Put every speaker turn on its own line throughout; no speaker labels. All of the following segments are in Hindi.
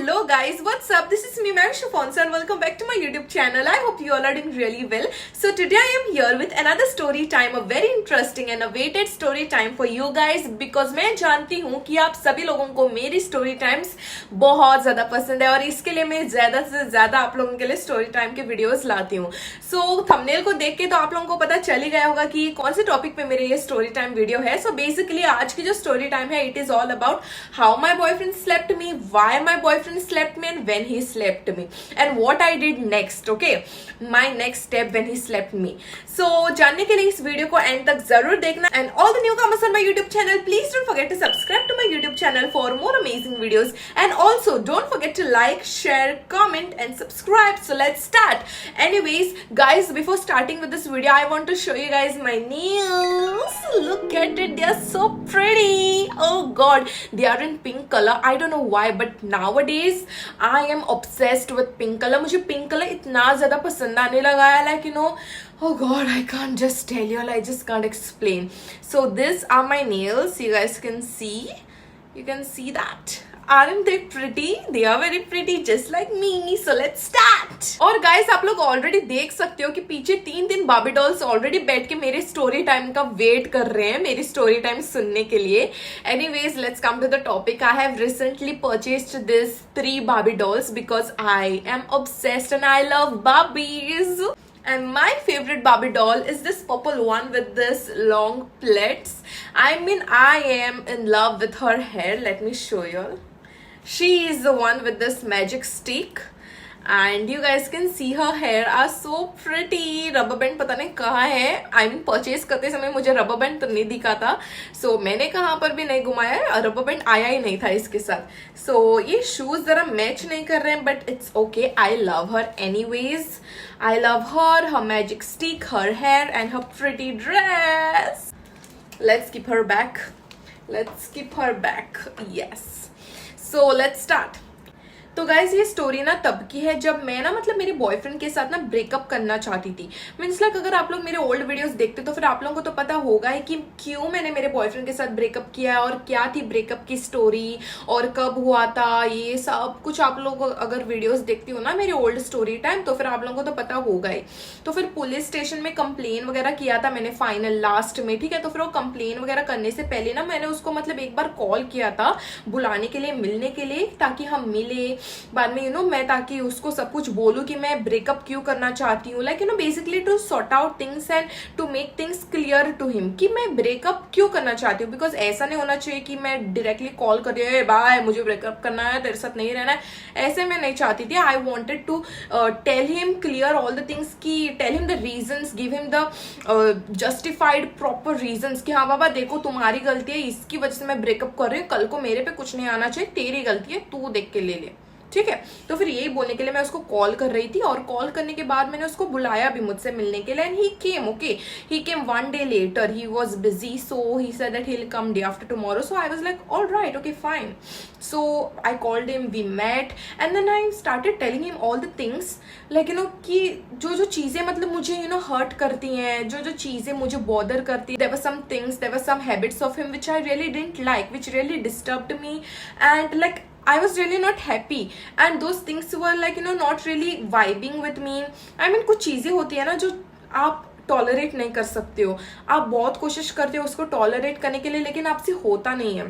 Hello guys, what's up? This is me, Marisha Fonsa, and welcome back to my YouTube channel. I hope you all are doing really well. So today I am here with another story time, a very interesting and awaited story time for you guys, because मैं जानती हूँ कि आप सभी लोगों को मेरी स्टोरी टाइम्स बहुत ज़्यादा पसंद है और इसके लिए मैं ज़्यादा से ज़्यादा आप लोगों के लिए स्टोरी टाइम के वीडियोस लाती हूँ. सो थंबनेल को देख के तो आप लोगों को पता चल ही गया होगा कि कौन से टॉपिक पे मेरे ये स्टोरी टाइम वीडियो है. सो बेसिकली आज की जो स्टोरी टाइम है, it is all about how my boyfriend slapped me, why my boyfriend slapped me, and when he slapped me, and what I did next. Okay, my next step when he slapped me. So जानने के लिए इस वीडियो को एंड तक जरूर देखना. And all the newcomers on my YouTube channel, please don't forget to subscribe to my YouTube channel for more amazing videos. And also don't forget to like, share, comment and subscribe. So let's start. Anyways guys, before starting with this video, I want to show you guys my nails. Look at it, they are so pretty. Oh god, they are in pink color. I don't know why, but nowadays I am obsessed with pink color. मुझे pink color इतना ज़्यादा पसंद आने लगा है, like you know, oh god, I can't just tell you, I just can't explain. So these are my nails. You guys can see, you can see that. Aren't they pretty? They are very pretty, just like me. So let's start. और guys, आप लोग ऑलरेडी देख सकते हो कि पीछे तीन बाबी डॉल्स ऑलरेडी बैठ के मेरे स्टोरी टाइम का वेट कर रहे हैं, मेरी स्टोरी टाइम सुनने के लिए. Anyways, let's come to the topic. I have recently purchased this 3 Barbie dolls because I am obsessed and I love Barbies. And my favorite Barbie doll is this purple one with this long plaits. I mean, I am in love with her hair. Let me show you. She is the one with this magic stick. And you guys can see her hair are so pretty. Rubber band पता नहीं कहाँ है. I mean, परचेज करते समय मुझे रबर बैंड तो नहीं दिखा था. So मैंने कहाँ पर भी नहीं घुमाया और रबर बैंड आया ही नहीं था इसके साथ. So ये शूज जरा मैच नहीं कर रहे हैं, but it's okay. I love her anyways. I love her magic stick, her hair and her pretty dress. Let's keep her back. Let's keep her back. Yes. So let's start. तो गाइज ये स्टोरी ना तब की है जब मैं ना मतलब मेरे बॉयफ्रेंड के साथ ना ब्रेकअप करना चाहती थी. मीन्स लाइक अगर आप लोग मेरे ओल्ड वीडियोस देखते तो फिर आप लोगों को तो पता होगा है कि क्यों मैंने मेरे बॉयफ्रेंड के साथ ब्रेकअप किया और क्या थी ब्रेकअप की स्टोरी और कब हुआ था, ये सब कुछ आप लोग अगर वीडियोस देखती हो ना मेरे ओल्ड स्टोरी टाइम तो फिर आप लोगों को तो पता होगा ही. तो फिर पुलिस स्टेशन में कंप्लेन वगैरह किया था मैंने फाइनल लास्ट में, ठीक है. तो फिर वो कंप्लेन वगैरह करने से पहले ना मैंने उसको मतलब एक बार कॉल किया था बुलाने के लिए, मिलने के लिए, ताकि हम मिले बाद में मैं ताकि उसको सब कुछ बोलूं कि मैं ब्रेकअप क्यों करना चाहती हूँ, like basically to sort out things and to make things clear to him कि मैं ब्रेकअप क्यों करना चाहती हूँ. बिकॉज ऐसा नहीं होना चाहिए कि मैं डायरेक्टली कॉल कर रही हूँ बाय मुझे ब्रेकअप करना है, तेरे साथ नहीं रहना है, ऐसे मैं नहीं चाहती थी. I wanted to tell him clear all the things, की tell him the reasons, give him the justified proper reasons कि हाँ बाबा देखो तुम्हारी गलती है, इसकी वजह से मैं ब्रेकअप कर रही हूँ, कल को मेरे पे कुछ नहीं आना चाहिए, तेरी गलती है, तू देख के ले ले, ठीक है. तो फिर यही बोलने के लिए मैं उसको कॉल कर रही थी और कॉल करने के बाद मैंने उसको बुलाया भी मुझसे मिलने के लिए. And he came. Okay, he came 1 day later. He was busy, so he said that he'll come day after tomorrow. So I was like, all right, okay, fine. So I called him, we met, and then I started telling him all the things, like कि जो चीजें मतलब मुझे हर्ट करती हैं, जो चीजें मुझे बॉदर करती हैं. There were some things, there were some habits of him which I really didn't like, which really disturbed me, and like I was really not happy, and those things were like not really vibing with me. I mean कुछ चीजें होती है ना जो आप टॉलरेट नहीं कर सकते हो, आप बहुत कोशिश करते हो उसको टॉलरेट करने के लिए लेकिन आपसे होता नहीं है.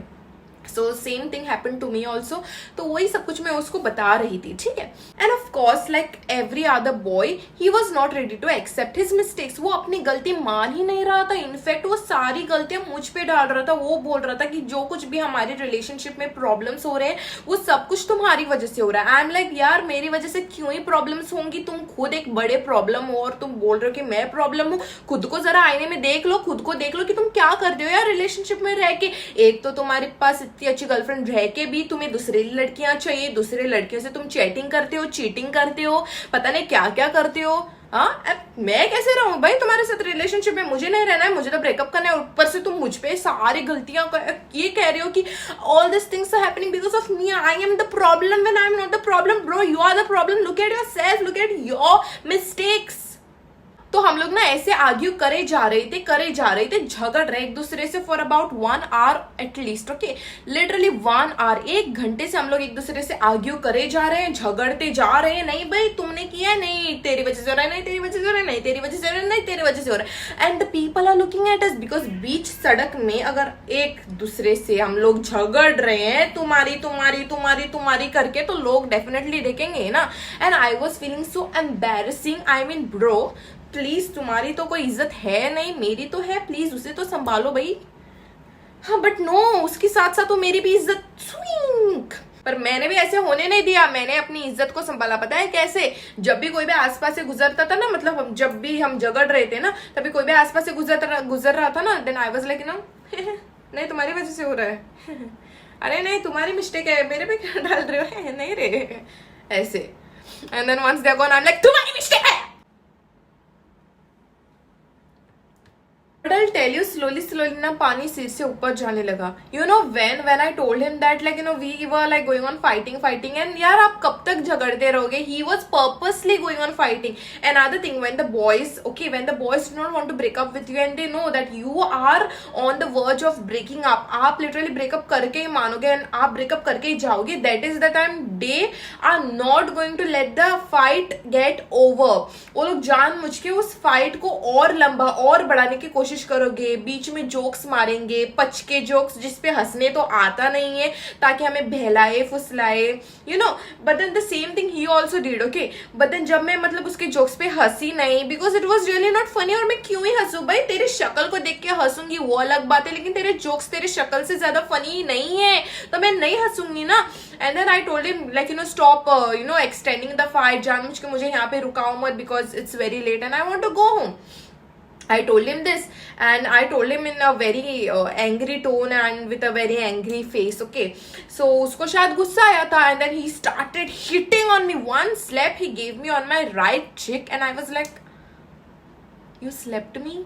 So same thing happen to me also. तो वही सब कुछ मैं उसको बता रही थी, ठीक है. And of course like every other boy he was not ready to accept his mistakes. वो अपनी गलती मान ही नहीं रहा था. इनफैक्ट वो सारी गलतियां मुझ पे डाल रहा था. वो बोल रहा था कि जो कुछ भी हमारे रिलेशनशिप में प्रॉब्लम्स हो रहे हैं वो सब कुछ तुम्हारी वजह से हो रहा है. आई एम लाइक यार मेरी वजह से क्यों ही प्रॉब्लम्स होंगी, तुम खुद एक बड़े प्रॉब्लम हो और तुम बोल रहे हो कि मैं प्रॉब्लम हूँ. खुद को जरा आईने में देख लो, खुद को देख लो कि तुम क्या कर रहे हो यार रिलेशनशिप में रह के. एक तो तुम्हारे पास इतनी अच्छी गर्लफ्रेंड रह के भी तुम्हें दूसरी लड़कियां चाहिए, दूसरे लड़कियों से तुम चैटिंग करते हो, चीटिंग करते हो, पता नहीं क्या क्या करते हो. हाँ, मैं कैसे रहूं भाई तुम्हारे साथ रिलेशनशिप में, मुझे नहीं रहना है, मुझे तो ब्रेकअप करना है. ऊपर से तुम मुझ पे सारी गलतियां ये कह रहे हो कि all this things are happening because of me, I am the problem when I am not the problem. Bro, you are the problem. Look at yourself, look at your mistakes. तो हम लोग ना ऐसे आर्ग्यू करे जा रहे थे, झगड़ रहे एक दूसरे से for about 1 hour at least, okay, literally 1 hour, 1 घंटे से हम लोग एक दूसरे से आर्ग्यू करे जा रहे हैं, झगड़ते जा रहे हैं, नहीं भाई तुमने किया, नहीं तेरी वजह से हो रहा है, नहीं तेरी वजह से हो रहा है, नहीं तेरी वजह से हो रहा है, नहीं तेरी वजह से हो रहा है, and the people are looking at us, because बीच सड़क में अगर एक दूसरे से हम लोग झगड़ रहे हैं तुम्हारी तुम्हारी तुम्हारी तुम्हारी करके, तो लोग डेफिनेटली देखेंगे ना. And I was feeling so embarrassing. I mean bro, please तुम्हारी तो कोई इज्जत है नहीं, मेरी तो है, प्लीज उसे तो संभालो भाई. हाँ बट नो, उसके साथ साथ तो मेरी भी इज्जत स्विंग. पर मैंने भी ऐसे होने नहीं दिया, मैंने अपनी इज्जत को संभाला. पता है कैसे? जब भी कोई भी आसपास से गुजरता था ना, मतलब जब भी हम झगड़ रहे थे ना, तभी कोई भी आसपास से गुजर रहा था ना, देन आई वाज लाइक ना नहीं तुम्हारी वजह से हो रहा है अरे नहीं तुम्हारी मिस्टेक है, मेरे पे क्या डाल रहे हो नहीं रे, ऐसे. And then once they are gone I am like तुम्हारी मिस्टेक है. But I'll tell you, slowly ना पानी सिर से ऊपर जाने लगा. You know when I told him that like you know we were like going on fighting and यार आप कब तक झगड़ते रहोगे? He was purposely going on fighting. Another thing, when the boys do not want to break up with you and they know that you are on the verge of breaking up, आप literally breakup करके ही मानोगे and आप breakup करके ही जाओगे. That is the time they are not going to let the fight get over. वो लोग जानबूझ के उस फाइट को और लंबा और बढ़ाने की कोशिश करोगे, बीच में जोक्स मारेंगे, पचके जोक्स जिसपे हंसने तो आता नहीं है, ताकि हमें बहलाए फुसलाए, you know. But then the same thing he also did, okay. But then जब मैं मतलब उसके जोक्स पे हंसी नहीं, because it was really not funny, और मैं क्यों ही हंसू भाई, तेरी शक्ल को देख के हंसूंगी वो अलग बात है, लेकिन तेरे जोक्स तेरी शक्ल से ज्यादा फनी नहीं है, तो मैं नहीं हंसूंगी ना. And then I told him like you know stop you know extending the fight, जानबूझ के मुझे यहाँ पे रुकाओ मत, because it's very late and I want to go home. I told him this and I told him in a very angry tone and with a very angry face, okay. So उसको शायद गुस्सा आया था and then he started hitting on me. One slap he gave me on my right cheek and I was like, you slapped me?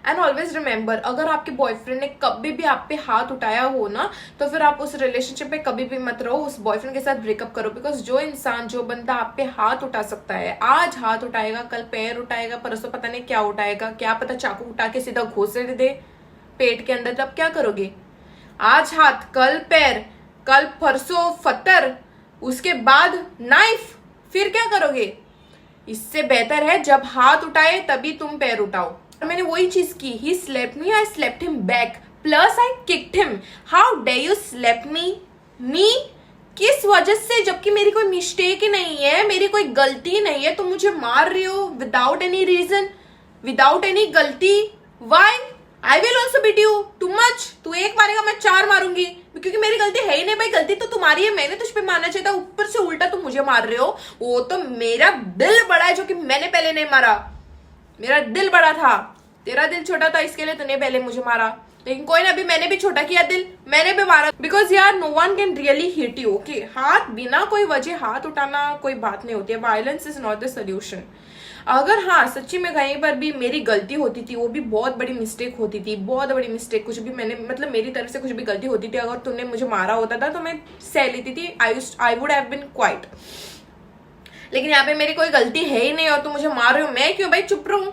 And always remember, अगर आपके बॉयफ्रेंड ने कभी भी आप पे हाथ उठाया हो ना, तो फिर आप उस रिलेशनशिप में कभी भी मत रहो, उस बॉयफ्रेंड के साथ ब्रेकअप करो. बिकॉज जो इंसान, जो बंदा आप पे हाथ उठा सकता है, आज हाथ उठाएगा, कल पैर उठाएगा, परसों पता नहीं क्या उठाएगा, क्या पता चाकू उठा के सीधा घोंसे दे पेट के अंदर, तब क्या करोगे? आज हाथ, कल पैर, कल परसों फतर, उसके बाद नाइफ, फिर क्या करोगे? इससे बेहतर है जब हाथ उठाए तभी तुम पैर उठाओ. और मैंने वही चीज की. He slapped me, I slapped him back, plus I kicked him. How did you slap me? किस वजह से? जबकि मेरी कोई मिस्टेक ही नहीं है, मेरी कोई गलती नहीं है, तुम मुझे मार रही हो without any reason, without any गलती. Why? I will also beat you too much. तू एक मारेगा, मैं 4 मारूंगी, क्योंकि मेरी गलती है ही नहीं भाई. गलती तो तुम्हारी है, मैंने तुझ पे मारना चाहिए था, ऊपर से उल्टा तुम मुझे मार रहे हो. वो तो मेरा दिल बड़ा है, जो कि मैंने पहले नहीं मारा. मेरा दिल बड़ा था, तेरा दिल छोटा था, इसके लिए तूने पहले मुझे मारा. लेकिन कोई ना, अभी मैंने भी छोटा किया दिल, मैंने भी मारा. बिकॉज यार no one can really hit you, okay. हाथ बिना कोई वजह हाथ उठाना कोई बात नहीं होती है. Violence is not the solution. अगर हाँ सच्ची में कहीं पर भी मेरी गलती होती थी, वो भी बहुत बड़ी मिस्टेक होती थी, बहुत बड़ी मिस्टेक, कुछ भी मैंने मतलब मेरी तरफ से कुछ भी गलती होती थी, अगर तुमने मुझे मारा होता था तो मैं सह लेती थी. I would have been quiet. लेकिन यहाँ पे मेरी कोई गलती है ही नहीं और तुम मुझे मार रहे हो, मैं क्यों भाई चुप रहूं?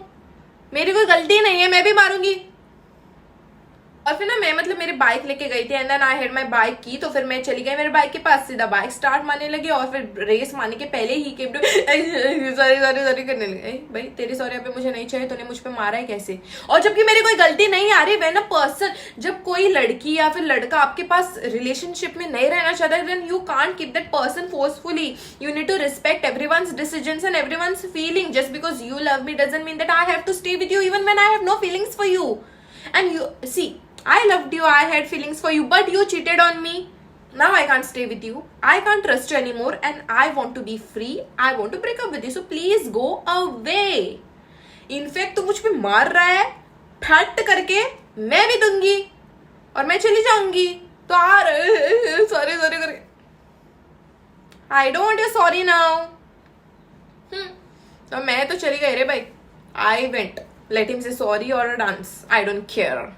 मेरी कोई गलती नहीं है, मैं भी मारूंगी. और फिर ना मैं मतलब मेरी बाइक लेके गई थी and then I had my bike की, तो फिर मैं चली गई मेरे बाइक के पास, सीधा बाइक स्टार्ट मारने लगी और फिर रेस मारने के पहले ही केम सॉरी करने लगे. भाई तेरी सॉरी पे मुझे नहीं चाहिए, तूने मुझ पे मारा है कैसे? और जबकि मेरी कोई गलती नहीं आ रही. व्हेन अ पर्सन, जब कोई लड़की या फिर लड़का आपके पास रिलेशनशिप में नहीं रहना चाहता है, then you can't keep that person forcefully. You need to respect everyone's decisions and everyone's feeling. Just because you love me doesn't mean that I have to stay with you even when I have no feelings for you. And you see, I loved you, I had feelings for you, but you cheated on me. Now I can't stay with you. I can't trust you anymore and I want to be free. I want to break up with you. So please go away. In fact, तू मुझ पे मार रहा है, फट करके मैं भी दूंगी और मैं चली जाऊंगी. तो sorry करके. I don't want your sorry now. तो मैं तो चली गई रे भाई. I went. Let him say sorry or dance. I don't care.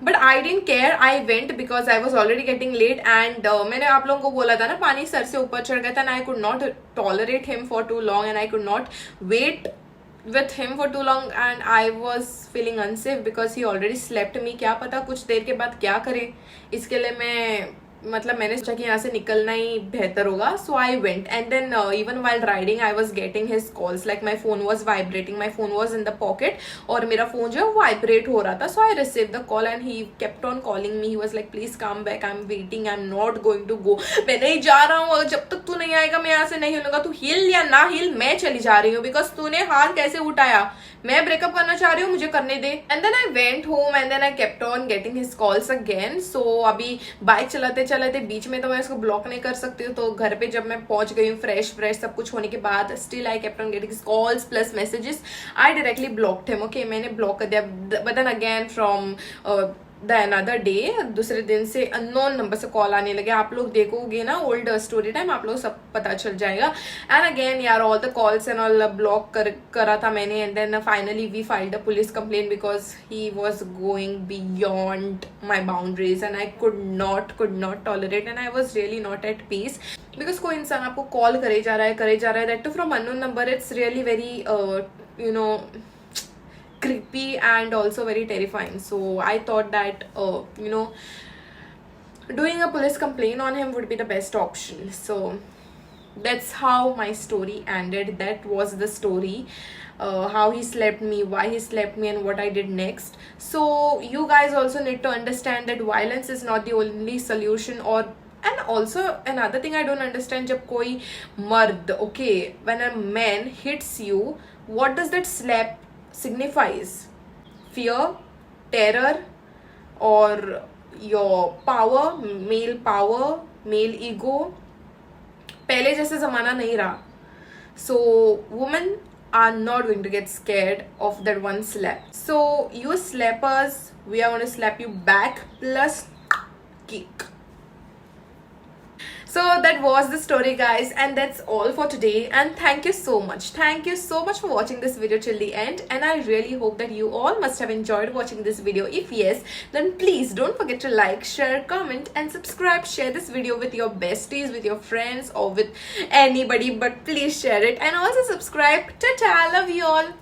But I didn't care. I went because I was already getting late and मैंने आप लोगों को बोला था ना पानी सर से ऊपर चढ़ गया था and I could not tolerate him for too long and I could not wait with him for too long and I was feeling unsafe because he already slept me. क्या पता कुछ देर के बाद क्या करे, इसके लिए मैंने सोचा कि यहाँ से निकलना ही बेहतर होगा. So I went and then even while riding I was getting his calls. Like my phone was vibrating, my phone was in the pocket और मेरा फोन जो है वाइब्रेट हो रहा था. So I receive the call and he kept on calling me. He was like please come back, I am waiting, I am not going to go. मैं नहीं जा रहा हूँ, जब तक तू नहीं आएगा मैं यहाँ से नहीं हिलूंगा. तू हिल या ना हिल, मैं चली जा रही हूँ. बिकॉज तूने हाथ कैसे उठाया, मैं ब्रेकअप करना चाह रही हूँ, मुझे करने दे. And then I went home and then I kept on getting his calls again. So अभी बाइक चलाते चलाते बीच में तो मैं उसको ब्लॉक नहीं कर सकती हूँ. तो घर पे जब मैं पहुंच गई हूँ फ्रेश सब कुछ होने के बाद, still I kept on getting his calls plus messages. I directly blocked him. Okay, मैंने ब्लॉक कर दिया. But then again from the another day, दूसरे दिन से अननोन नंबर से कॉल आने लगे. आप लोग देखोगे ना ओल्ड स्टोरी टाइम, आप लोग सब पता चल जाएगा. एंड अगेन यार all the calls and all block करा था मैंने. And then finally we filed a police complaint because he was going beyond my boundaries and I could not tolerate and I was really not at peace. Because कोई इंसान आपको कॉल करे जा रहा है that too from unknown number. It's really very you know creepy and also very terrifying. So I thought that doing a police complaint on him would be the best option. So that's how my story ended. That was the story, how he slept me, why he slept me, and what I did next. So you guys also need to understand that violence is not the only solution. Or and also another thing I don't understand, jab koi mard, okay, when a man hits you, what does that slap signifies? Fear, terror, or your power, male ego. पहले जैसे जमाना नहीं रहा. So women are not going to get scared of that one slap. So you slappers, we are going to slap you back plus kick. So that was the story guys, and that's all for today. And thank you so much for watching this video till the end. And I really hope that you all must have enjoyed watching this video. If yes, then please don't forget to like, share, comment and subscribe. Share this video with your besties, with your friends, or with anybody, but please share it. And also subscribe. Ta-ta, love you all.